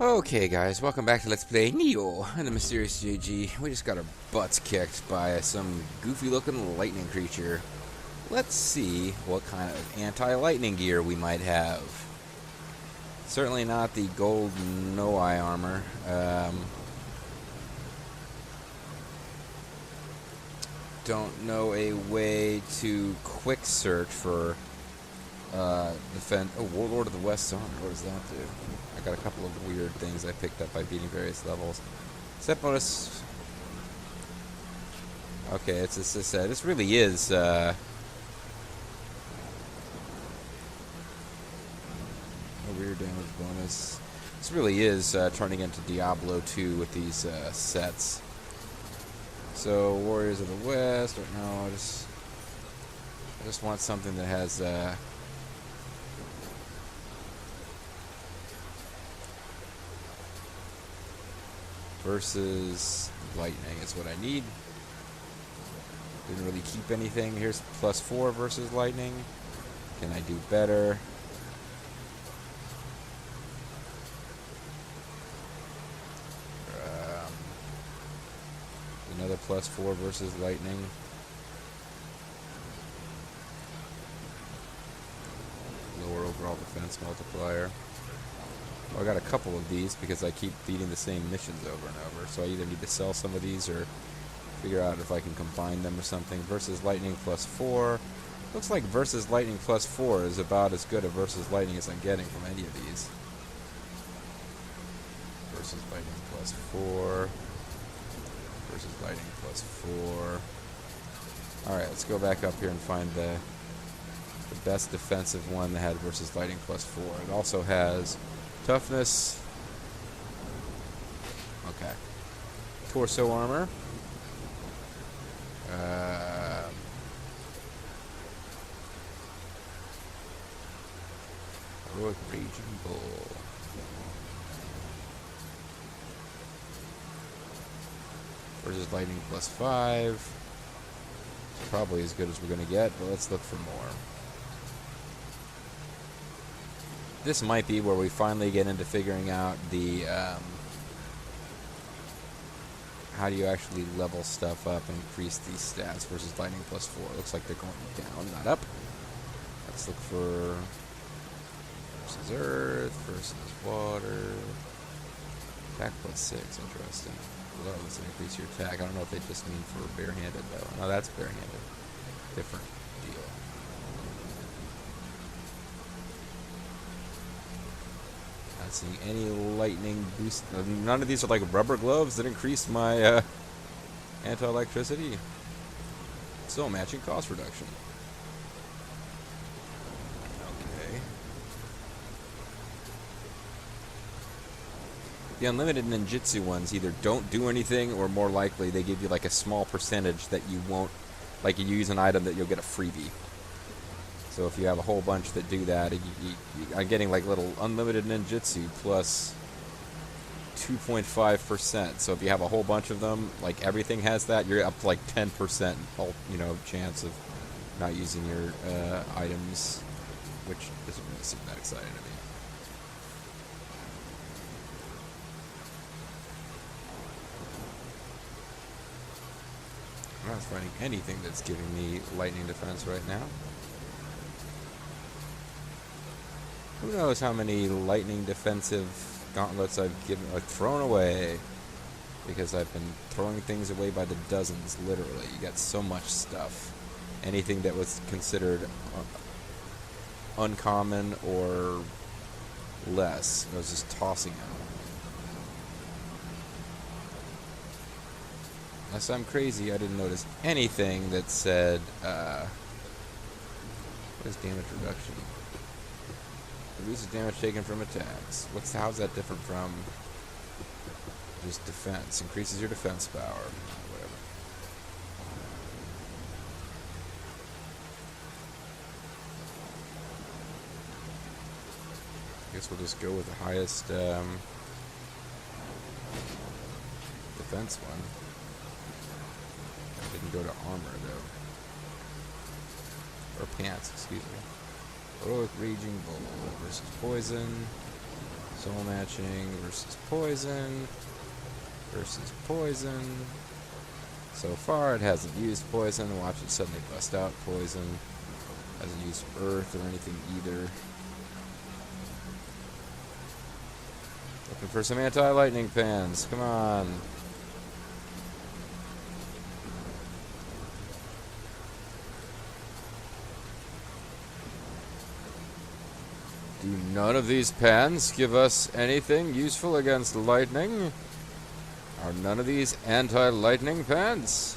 Okay guys, welcome back to Let's Play Nioh and the Mysterious JG. We just got our butts kicked by some goofy looking lightning creature. Let's see what kind of anti-lightning gear we might have. Certainly not the gold Nioh armor. Don't know a way to quick search for defend. Oh, Warlord of the West armor. What does that do? I got a couple of weird things I picked up by beating various levels. Set bonus. Okay, it's this really is a weird damage bonus. This really is turning into Diablo 2 with these sets. So Warriors of the West. Or no, I just want something that has. Versus lightning is what I need. Didn't really keep anything. Here's +4 versus lightning. Can I do better? Another +4 versus lightning. Lower overall defense multiplier. Well, I got a couple of these because I keep beating the same missions over and over. So I either need to sell some of these or figure out if I can combine them or something. Versus lightning +4. Looks like versus lightning +4 is about as good a versus lightning as I'm getting from any of these. Versus lightning +4. Versus lightning +4. Alright, let's go back up here and find the best defensive one that had versus lightning +4. It also has toughness. Okay. Torso armor. Heroic Raging Bull. Versus lightning +5. Probably as good as we're going to get, but let's look for more. This might be where we finally get into figuring out the how do you actually level stuff up and increase these stats versus lightning +4. Looks like they're going down, not up. Let's look for versus earth, versus water. Attack +6, interesting. Well, let's increase your attack. I don't know if they just mean for barehanded though. No, that's barehanded. Different deal. Not seeing any lightning boost. None of these are like rubber gloves that increase my anti-electricity. Still matching cost reduction. Okay. The unlimited ninjutsu ones either don't do anything or more likely they give you like a small percentage that you won't, like you use an item that you'll get a freebie. So if you have a whole bunch that do that, I'm getting like little unlimited ninjutsu plus 2.5%. So if you have a whole bunch of them, like everything has that, you're up to like 10%, chance of not using your items, which doesn't really seem that exciting to me. I'm not finding anything that's giving me lightning defense right now. Who knows how many lightning defensive gauntlets I've thrown away, because I've been throwing things away by the dozens, literally. You got so much stuff. Anything that was considered uncommon or less, I was just tossing out. Unless I'm crazy, I didn't notice anything that said, what is damage reduction? Reduces damage taken from attacks. How's that different from just defense? Increases your defense power. Whatever. I guess we'll just go with the highest defense one. I didn't go to armor though. Or pants, excuse me. Heroic Raging Bull versus Poison. Soul matching versus poison. Versus poison. So far it hasn't used poison. Watch it suddenly bust out poison. Hasn't used earth or anything either. Looking for some anti-lightning pans. Come on. Do none of these pans give us anything useful against lightning? Are none of these anti-lightning pans?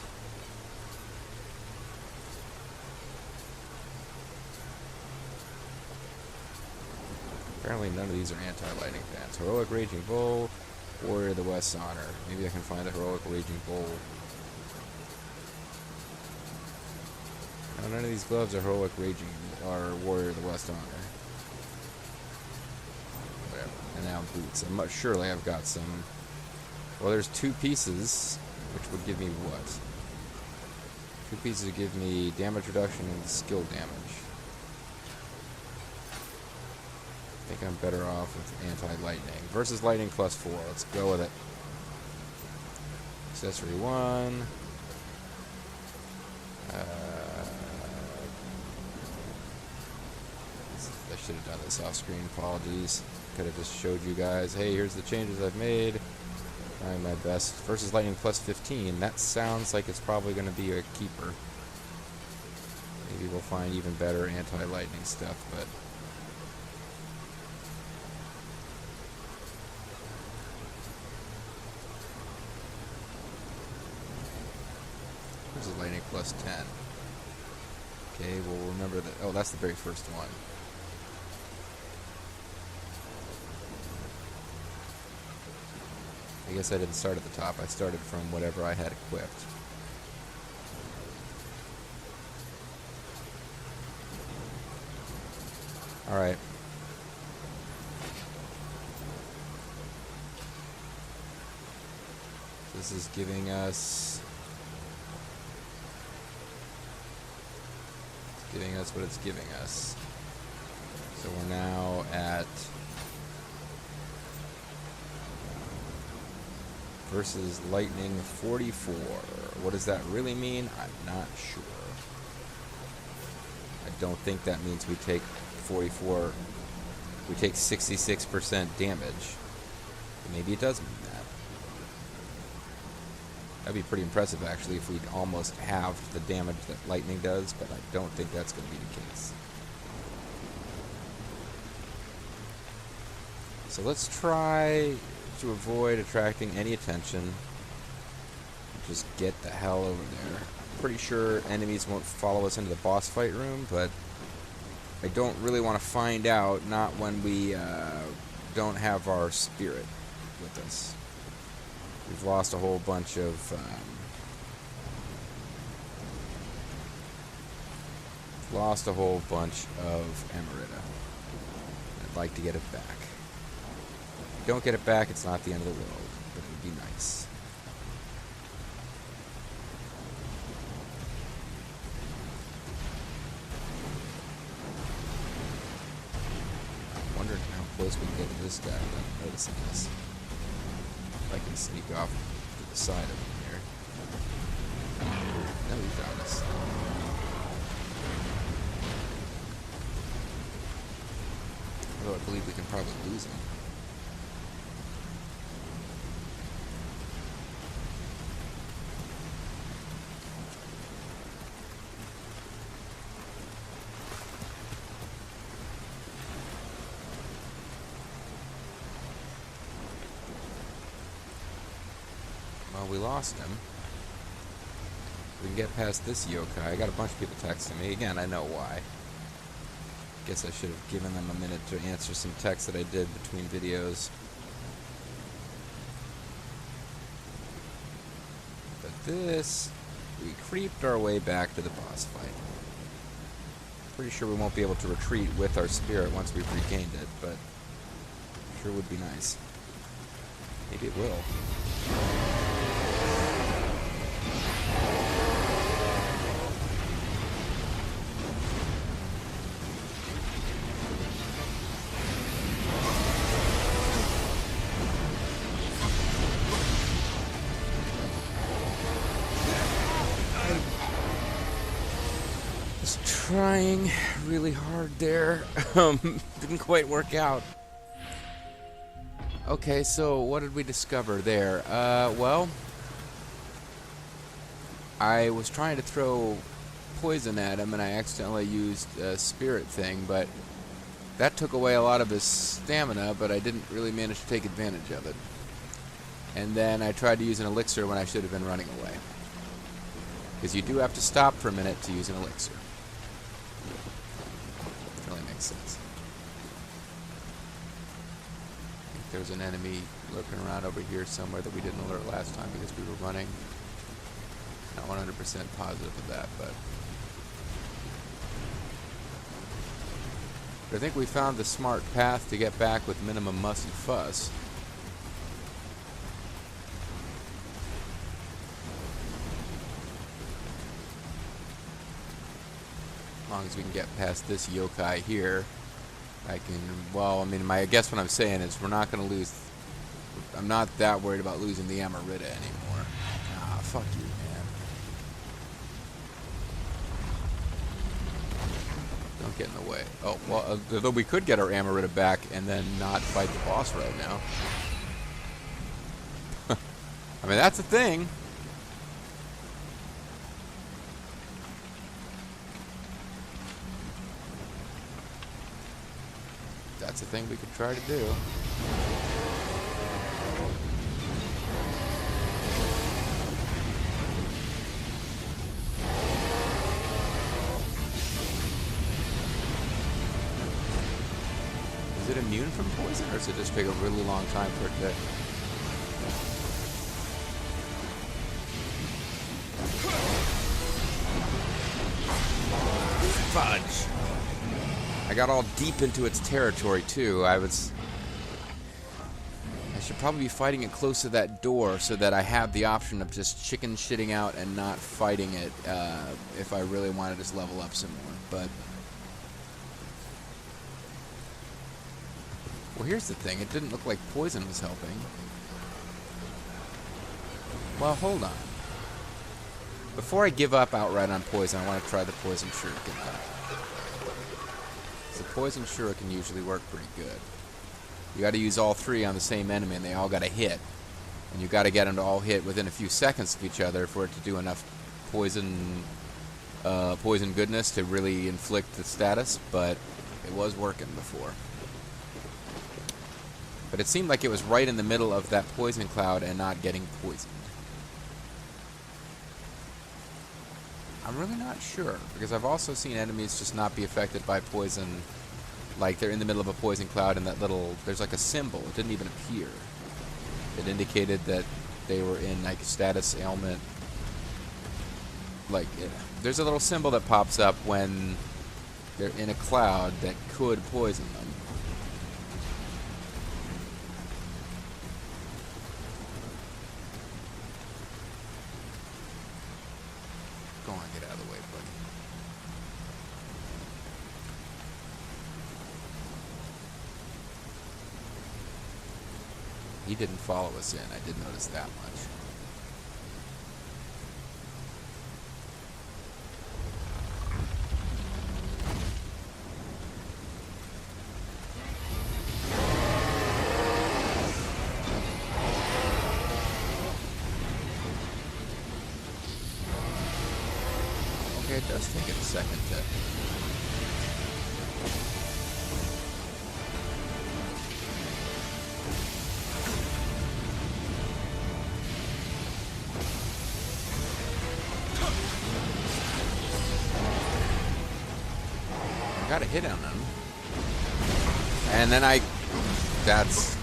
Apparently none of these are anti-lightning pans. Heroic Raging Bull, Warrior of the West's Honor. Maybe I can find the Heroic Raging Bull. No, none of these gloves are Heroic Raging or Warrior of the West's Honor. Whatever. And now boots. Surely I've got some. Well, there's 2 pieces, which would give me what? 2 pieces would give me damage reduction and skill damage. I think I'm better off with anti-lightning. Versus lightning +4. Let's go with it. Accessory 1. I should have done this off screen. Apologies. Could have just showed you guys, hey, here's the changes I've made. Trying my best. Versus lightning +15. That sounds like it's probably going to be a keeper. Maybe we'll find even better anti-lightning stuff, but versus lightning +10. Okay, we'll remember that. Oh, that's the very first one. I guess I didn't start at the top. I started from whatever I had equipped. Alright. This is giving us... It's giving us what it's giving us. So we're now at... versus lightning 44. What does that really mean? I'm not sure. I don't think that means we take 44, we take 66% damage. Maybe it does mean that. That'd be pretty impressive actually if we'd almost halved the damage that lightning does, but I don't think that's going to be the case. So let's try to avoid attracting any attention. Just get the hell over there. Pretty sure enemies won't follow us into the boss fight room, but I don't really want to find out, not when we don't have our spirit with us. We've lost a whole bunch of Emerita. I'd like to get it back. If we don't get it back, it's not the end of the world, but it would be nice. I'm wondering how close we can get to this guy without noticing us. If I can sneak off to the side of him here. Now he found us. Although I believe we can probably lose him. Well, we lost him. We can get past this yokai. I got a bunch of people texting me. Again, I know why. Guess I should have given them a minute to answer some text that I did between videos. But this, we creeped our way back to the boss fight. Pretty sure we won't be able to retreat with our spirit once we've regained it, but sure would be nice. Maybe it will. trying really hard there. Didn't quite work out. Okay, so what did we discover there? Well, I was trying to throw poison at him, and I accidentally used a spirit thing, but that took away a lot of his stamina, but I didn't really manage to take advantage of it. And then I tried to use an elixir when I should have been running away. Because you do have to stop for a minute to use an elixir. It really makes sense. I think there's an enemy lurking around over here somewhere that we didn't alert last time because we were running. Not 100% positive of that, but I think we found the smart path to get back with minimum muss and fuss. As long as we can get past this yokai here, I can, well, I mean, I guess what I'm saying is we're not going to lose, I'm not that worried about losing the Amarita anymore. Ah, fuck you, man. Don't get in the way. Oh, well, though we could get our Amarita back and then not fight the boss right now. I mean, that's a thing. That's a thing we could try to do. Is it immune from poison, or does it just take a really long time for it to... Fudge! I got all deep into its territory, too. I should probably be fighting it close to that door so that I have the option of just chicken shitting out and not fighting it if I really want to just level up some more. But... well, here's the thing. It didn't look like poison was helping. Well, hold on. Before I give up outright on poison, I want to try the poison shuriken. The poison shuriken usually work pretty good. You got to use all three on the same enemy, and they all got to hit. And you got to get them to all hit within a few seconds of each other for it to do enough poison goodness to really inflict the status. But it was working before. But it seemed like it was right in the middle of that poison cloud and not getting poisoned. I'm really not sure, because I've also seen enemies just not be affected by poison, like they're in the middle of a poison cloud and that little, there's like a symbol, it didn't even appear. It indicated that they were in like a status ailment. Like, there's a little symbol that pops up when they're in a cloud that could poison them. Go on, get out of the way, buddy. He didn't follow us in. I did notice that much. Okay, it does take it a second to... I got a hit on them. And then that's...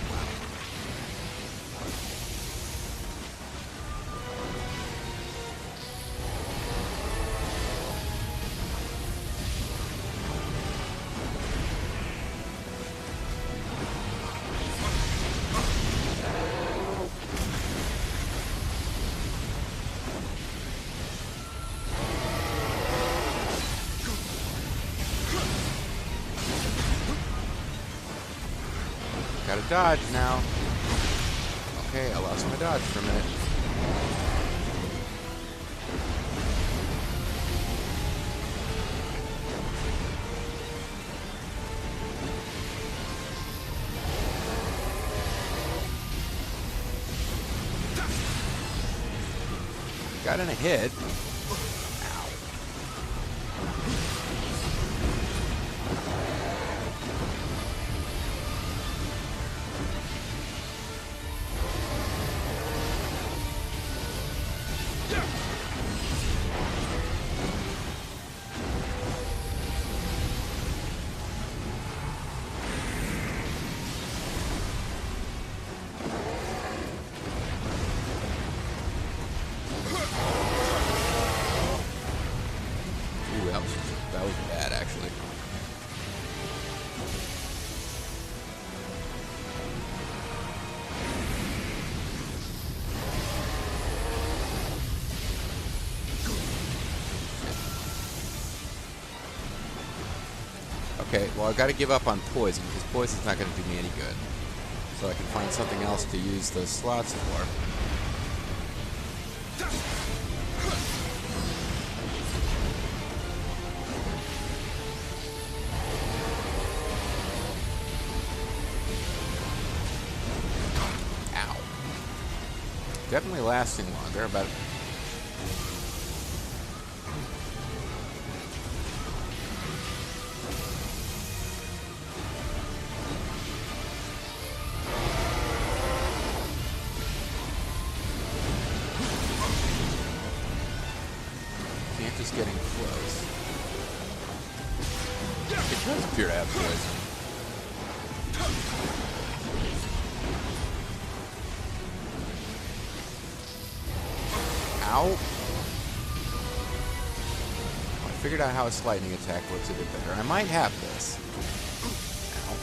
gotta dodge now. Okay, I lost my dodge for a minute. Got in a hit. That was bad, actually. Okay, well, I've got to give up on poison, because poison's not going to do me any good. So I can find something else to use those slots for. Definitely lasting longer, but can't just getting close. It does appear to have poison. Ow. Well, I figured out how its lightning attack works a bit better. I might have this. Ow.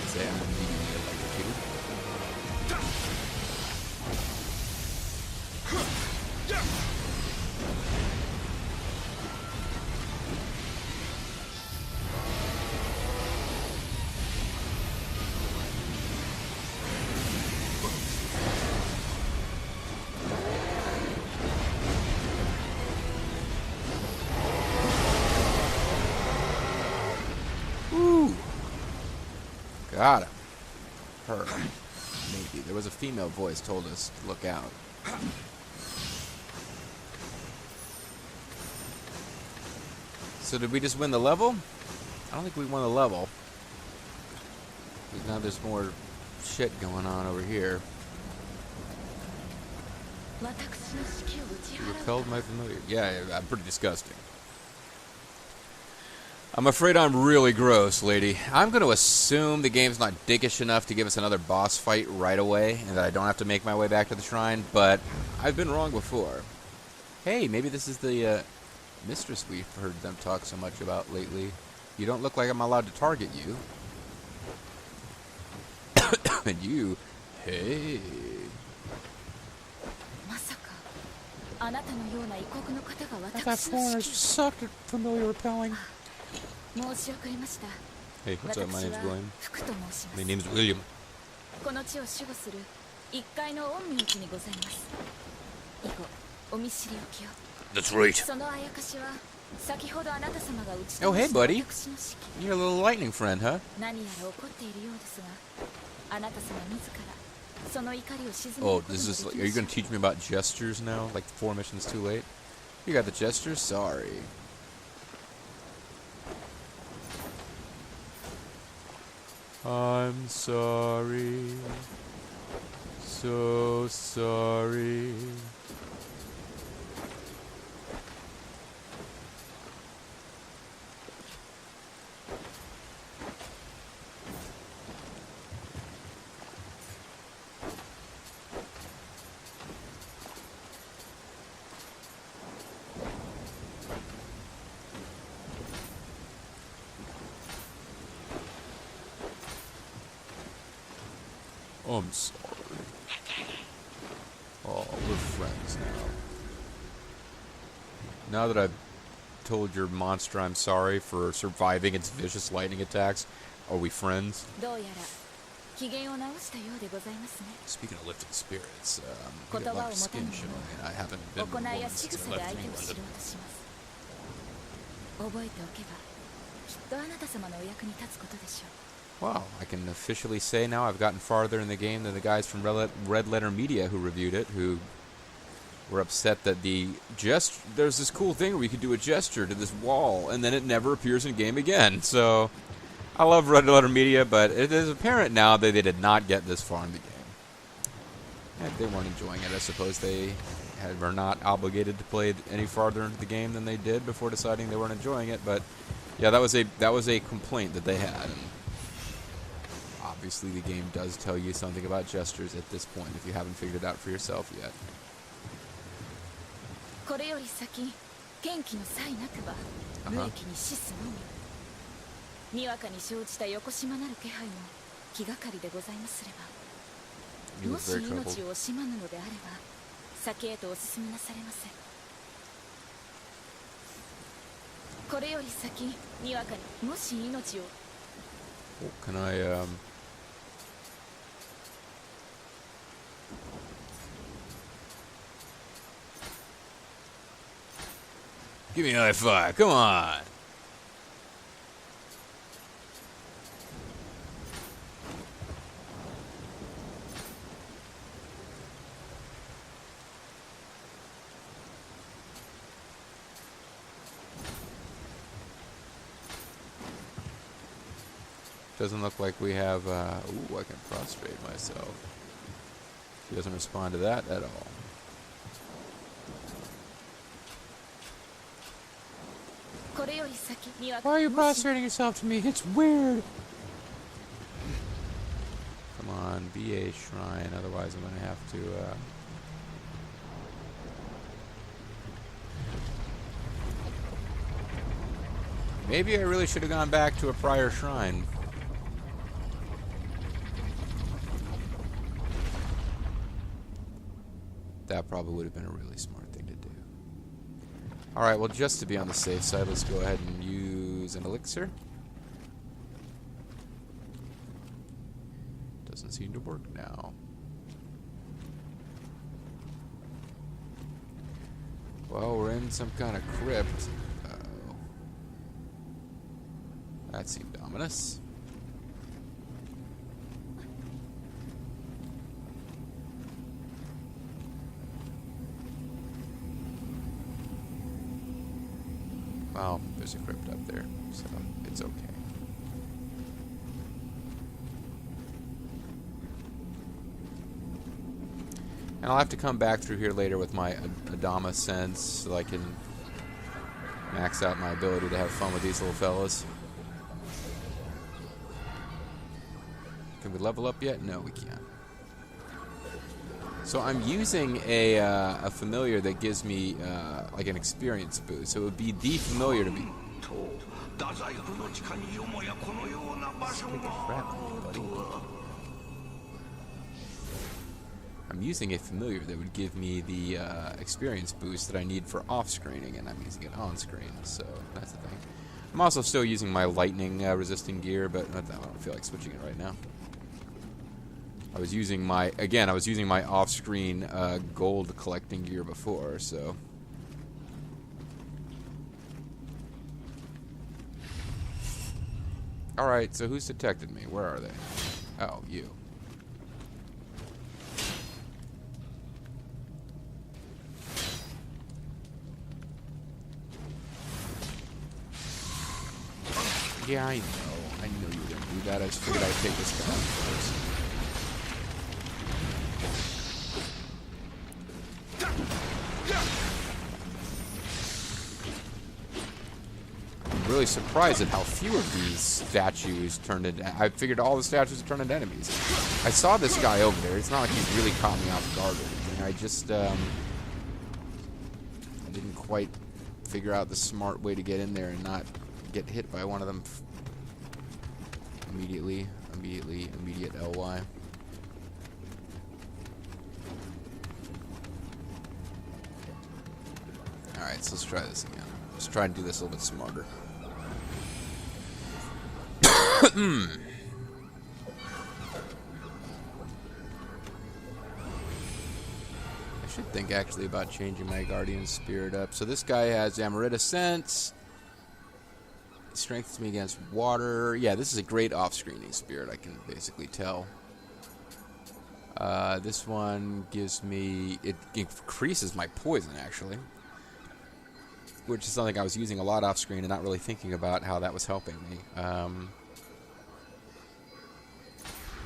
Say I'm immediately electrocuted. Got him. Her. Maybe. There was a female voice told us to look out. So did we just win the level? I don't think we won the level. Because now there's more shit going on over here. You repelled my familiar. Yeah, I'm pretty disgusting. I'm afraid I'm really gross, lady. I'm going to assume the game's not dickish enough to give us another boss fight right away, and that I don't have to make my way back to the shrine, but I've been wrong before. Hey, maybe this is the mistress we've heard them talk so much about lately. You don't look like I'm allowed to target you. And you, hey. I thought foreigners sucked at familiar repelling. Hey, what's up? My name's William. My name's William. That's right. Oh, hey, buddy. You're a little lightning friend, huh? Oh, this is. Are you going to teach me about gestures now? Like 4 missions too late? You got the gestures? Sorry. I'm sorry. So sorry. I'm sorry. Oh, we're friends now. Now that I've told your monster I'm sorry for surviving its vicious lightning attacks, are we friends? Speaking of lifting spirits, we got a lot of skin showing, and I haven't been with a woman since I left England. Wow, I can officially say now I've gotten farther in the game than the guys from Red Letter Media who reviewed it, who were upset that there's this cool thing where you could do a gesture to this wall, and then it never appears in game again. So, I love Red Letter Media, but it is apparent now that they did not get this far in the game. And they weren't enjoying it. I suppose they were not obligated to play any farther into the game than they did before deciding they weren't enjoying it. But yeah, that was a complaint that they had. And obviously, the game does tell you something about gestures at this point if you haven't figured it out for yourself yet. これより先、元気の際なくば無益に死すのみ。にわかに生じた横島なる気配も気がかりでございますれば。もし命を惜しまぬのであれば、先へとお進みなされませ。これより先、にわかにもし命を。Can I Give me a high five, come on! Doesn't look like we have, ooh, I can prostrate myself. He doesn't respond to that at all. Why are you prostrating yourself to me? It's weird. Come on, be a shrine, otherwise I'm gonna have to, maybe I really should have gone back to a prior shrine. That probably would have been a really smart thing to do. Alright, well, just to be on the safe side, let's go ahead and use an elixir. Doesn't seem to work now. Well, we're in some kind of crypt. Uh-oh. That seemed ominous. Well, there's a crypt up there, so it's okay. And I'll have to come back through here later with my Adama sense so I can max out my ability to have fun with these little fellas. Can we level up yet? No, we can't. So I'm using a familiar that gives me like an experience boost. So it would be the familiar to be. I'm using a familiar that would give me the experience boost that I need for off-screening, and I'm using it on-screen, so that's the thing. I'm also still using my lightning resisting gear, but I don't feel like switching it right now. I was using my off-screen gold collecting gear before, so. Alright, so who's detected me? Where are they? Oh, you. Yeah, I know. I knew you were going to do that. I just figured I'd take this guy first. I'm really surprised at how few of these statues turned into... I figured all the statues would turn into enemies. I saw this guy over there. It's not like he's really caught me off guard or anything. I just, I didn't quite figure out the smart way to get in there and not get hit by one of them immediate LY. Alright, so let's try this again. Let's try and do this a little bit smarter. I should think actually about changing my Guardian Spirit up. So this guy has Amarita Sense. Strengthens me against water. Yeah, this is a great off-screening spirit, I can basically tell. This one gives me... It increases my poison, actually. Which is something I was using a lot off screen and not really thinking about how that was helping me.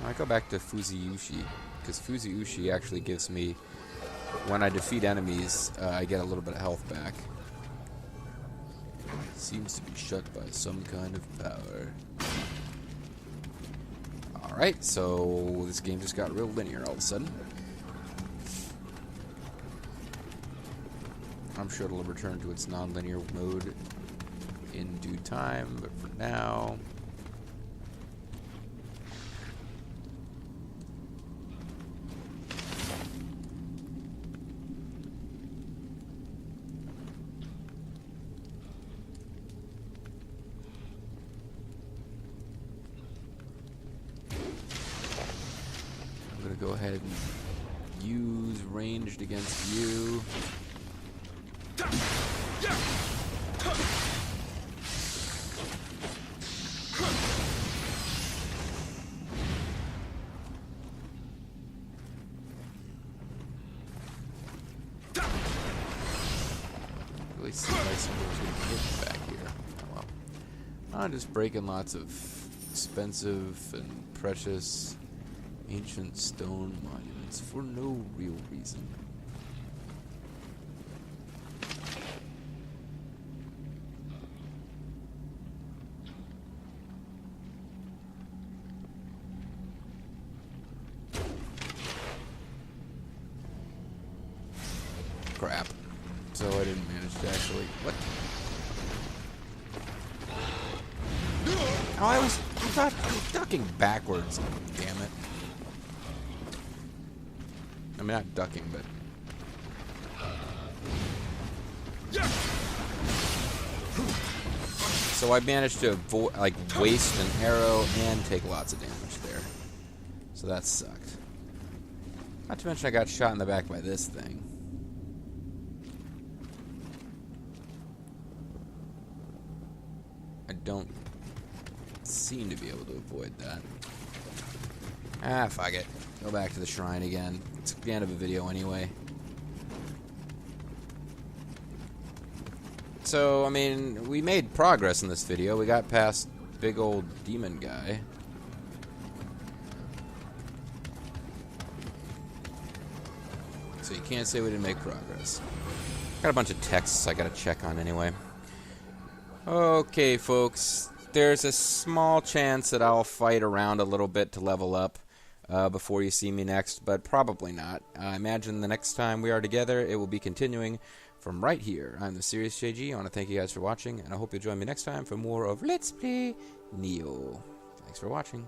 I go back to Fuziushi, because Fuziushi actually gives me... When I defeat enemies, I get a little bit of health back. It seems to be shut by some kind of power. Alright, so this game just got real linear all of a sudden. I'm sure it'll return to its non-linear mode in due time, but for now... I'm gonna go ahead and use ranged against you. Really see if someone's gonna hit back here. Oh well. I'm just breaking lots of expensive and precious ancient stone monuments for no real reason. Crap. So I didn't manage to actually... What? Oh, I was ducking backwards. Damn it. I mean, not ducking, but... So I managed to like waste an arrow and take lots of damage there. So that sucked. Not to mention I got shot in the back by this thing. I don't seem to be able to avoid that. Ah, fuck it. Go back to the shrine again. It's the end of a video anyway. So, I mean, we made progress in this video. We got past big old demon guy. So you can't say we didn't make progress. Got a bunch of texts I gotta check on anyway. Okay, folks. There's a small chance that I'll fight around a little bit to level up before you see me next, but probably not. I imagine the next time we are together, it will be continuing from right here. I'm the Serious JG. I want to thank you guys for watching, and I hope you'll join me next time for more of Let's Play Nioh. Thanks for watching.